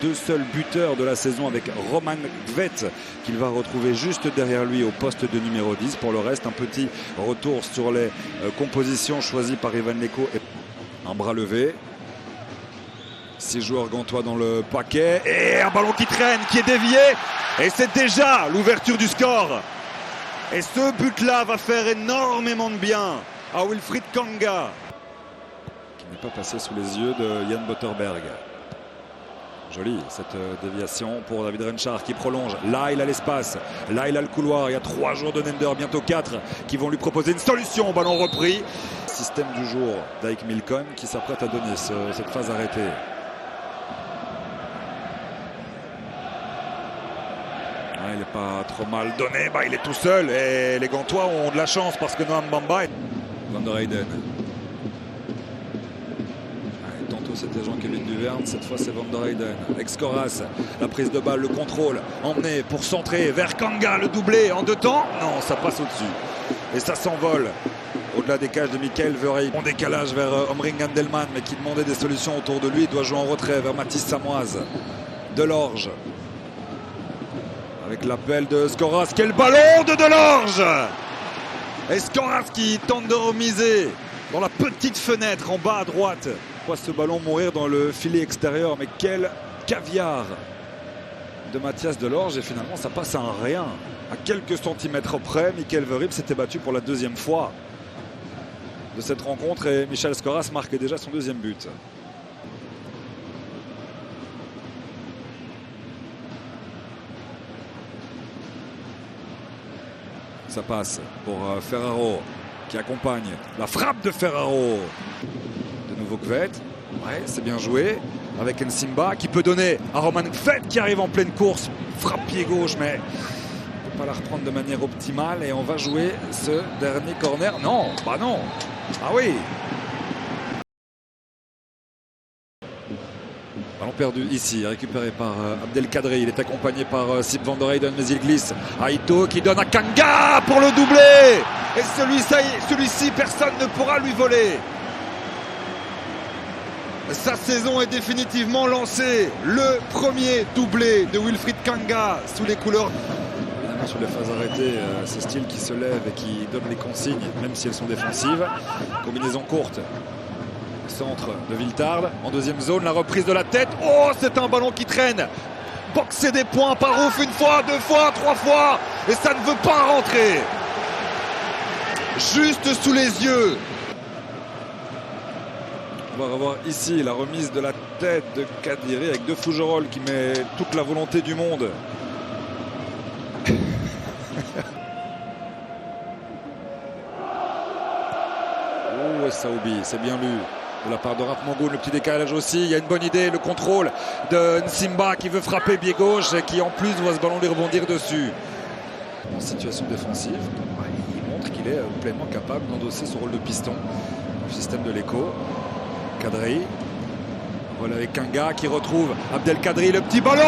Deux seuls buteurs de la saison avec Roman Kvet qu'il va retrouver juste derrière lui au poste de numéro 10. Pour le reste, un petit retour sur les compositions choisies par Ivan Leko. Un bras levé. 6 joueurs gantois dans le paquet. Et un ballon qui traîne, qui est dévié. Et c'est déjà l'ouverture du score. Et ce but-là va faire énormément de bien à Wilfried Kanga, qui n'est pas passé sous les yeux de Jan Botterberg. Jolie cette déviation pour David Renchar qui prolonge. Là il a l'espace, là il a le couloir. Il y a 3 joueurs de Nender, bientôt 4, qui vont lui proposer une solution. Ballon repris. Système du jour d'Aik Milcon qui s'apprête à donner cette phase arrêtée. Ouais, il n'est pas trop mal donné, il est tout seul. Et les Gantois ont de la chance parce que Noam Bamba est... Van der Heyden. Tantôt c'était Jean-Kévin Duverne, cette fois c'est Van der Heyden. Avec Skoras, la prise de balle, le contrôle, emmené pour centrer vers Kanga, le doublé en 2 temps. Non, ça passe au-dessus. Et ça s'envole au-delà des cages de Michael Verey. Bon décalage vers Omring Gandelman, mais qui demandait des solutions autour de lui. Il doit jouer en retrait vers Mathis Samoise. Delorge. Avec l'appel de Skoras. Quel ballon de Delorge! Et Skoras qui tente de remiser dans la petite fenêtre en bas à droite. Ce ballon mourir dans le filet extérieur, mais quel caviar de Mathias Delorge, et finalement ça passe à un rien. À quelques centimètres près, Michael Verrips s'était battu pour la 2e fois de cette rencontre et Michel Skoras marque déjà son 2e but. Ça passe pour Ferraro qui accompagne la frappe de Ferraro. Kvet, ouais, c'est bien joué avec Nsimba qui peut donner à Roman Kvet qui arrive en pleine course, frappe pied gauche, mais on ne peut pas la reprendre de manière optimale et on va jouer ce dernier corner. Non, non, ah oui. Ballon perdu ici, récupéré par Abdelkadri. Il est accompagné par Sip Van der Heyden, mais il glisse. Aito qui donne à Kanga pour le doublé. Et celui-ci, personne ne pourra lui voler. Sa saison est définitivement lancée. Le premier doublé de Wilfried Kanga sous les couleurs. Évidemment, sur les phases arrêtées, c'est Steele qui se lève et qui donne les consignes, même si elles sont défensives. Combinaison courte. Centre de Viltard en 2e zone. La reprise de la tête. Oh, c'est un ballon qui traîne. Boxer des points par ouf, 1 fois, 2 fois, 3 fois. Et ça ne veut pas rentrer. Juste sous les yeux. On va revoir ici la remise de la tête de Kadiri avec De Fougerolles qui met toute la volonté du monde. Oh, et Saoubi, c'est bien lu de la part de Raph Mangoun. Le petit décalage aussi, il y a une bonne idée, le contrôle de Nsimba qui veut frapper pied gauche et qui en plus voit ce ballon lui rebondir dessus. En situation défensive, il montre qu'il est pleinement capable d'endosser ce rôle de piston du système de Leko. Kadri, voilà avec Kanga qui retrouve Abdelkadri, le petit ballon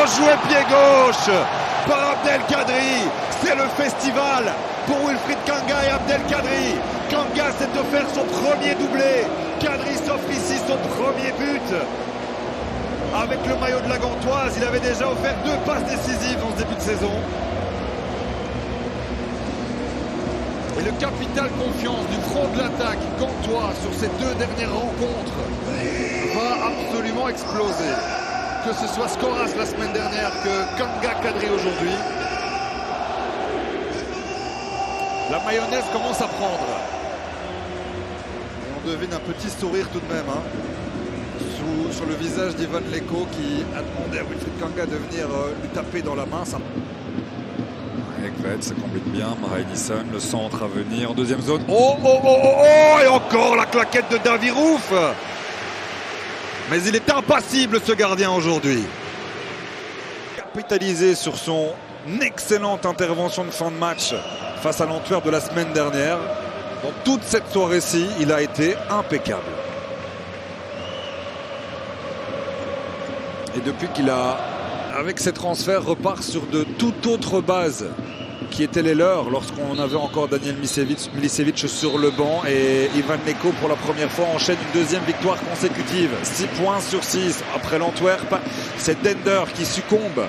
joué pied gauche par Abdelkadri. C'est le festival pour Wilfried Kanga et Abdelkadri. Kanga s'est offert son premier doublé. Kadri s'offre ici son premier but. Avec le maillot de la Gantoise, il avait déjà offert 2 passes décisives dans ce début de saison. Et le capital confiance du front de l'attaque gantois sur ces 2 dernières rencontres va absolument exploser. Que ce soit Skoras la semaine dernière, que Kanga Kadri aujourd'hui. La mayonnaise commence à prendre. Et on devine un petit sourire tout de même sur le visage d'Ivan Leko qui a demandé à Wilfried Kanga de venir lui taper dans la main. Kvet, ça combine bien. Marais Nissan, le centre à venir en 2e zone. Oh, oh, oh, oh, oh, et encore la claquette de Davirouf. Mais il est impassible ce gardien aujourd'hui. Capitalisé sur son excellente intervention de fin de match face à l'Antwerp de la semaine dernière. Dans toute cette soirée-ci, il a été impeccable. Et depuis qu'il a, avec ses transferts, repart sur de toute autre base qui étaient les leurs lorsqu'on avait encore Daniel Milicevic sur le banc. Et Ivan Neko, pour la première fois, enchaîne une deuxième victoire consécutive. 6 points sur 6 après l'Antwerp. C'est Dender qui succombe